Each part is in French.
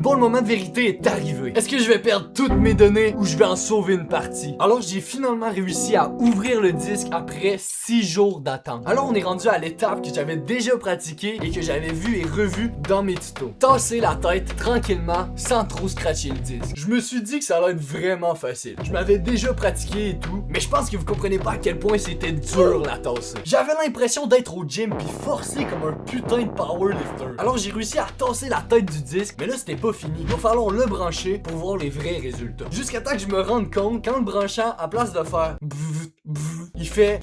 Bon, le moment de vérité est arrivé. Est-ce que je vais perdre toutes mes données ou je vais en sauver une partie? Alors j'ai finalement réussi à ouvrir le disque après 6 jours d'attente. Alors on est rendu à l'étape que j'avais déjà pratiqué et que j'avais vu et revu dans mes tutos. Tasser la tête tranquillement sans trop scratcher le disque. Je me suis dit que ça allait être vraiment facile. Je m'avais déjà pratiqué et tout, mais je pense que vous comprenez pas à quel point c'était dur la tasser. J'avais l'impression d'être au gym puis forcé comme un putain de powerlifter. Alors j'ai réussi à tasser la tête du disque, mais là c'était pas fini. Il va falloir le brancher pour voir les vrais résultats. Jusqu'à temps que je me rende compte qu'en le branchant, à place de faire il fait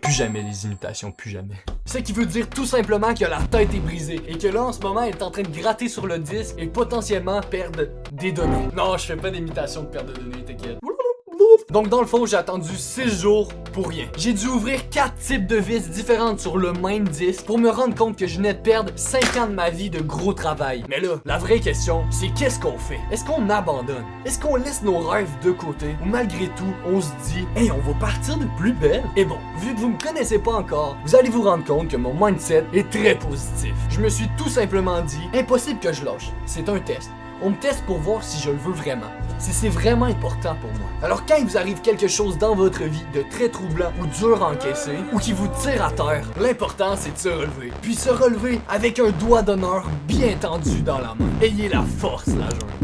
plus jamais les imitations, plus jamais. Ce qui veut dire tout simplement que la tête est brisée et que là en ce moment elle est en train de gratter sur le disque et potentiellement perdre des données. Non, je fais pas d'imitation de perte de données, t'inquiète. Donc dans le fond, j'ai attendu 6 jours pour rien. J'ai dû ouvrir 4 types de vis différentes sur le même disque pour me rendre compte que je venais de perdre 5 ans de ma vie de gros travail. Mais là, la vraie question, c'est qu'est-ce qu'on fait? Est-ce qu'on abandonne? Est-ce qu'on laisse nos rêves de côté? Ou malgré tout, on se dit, hey, on va partir de plus belle? Et bon, vu que vous me connaissez pas encore, vous allez vous rendre compte que mon mindset est très positif. Je me suis tout simplement dit, impossible que je lâche. C'est un test. On me teste pour voir si je le veux vraiment, si c'est vraiment important pour moi. Alors quand il vous arrive quelque chose dans votre vie de très troublant ou dur à encaisser, ou qui vous tire à terre, l'important c'est de se relever. Puis se relever avec un doigt d'honneur bien tendu dans la main. Ayez la force la journée.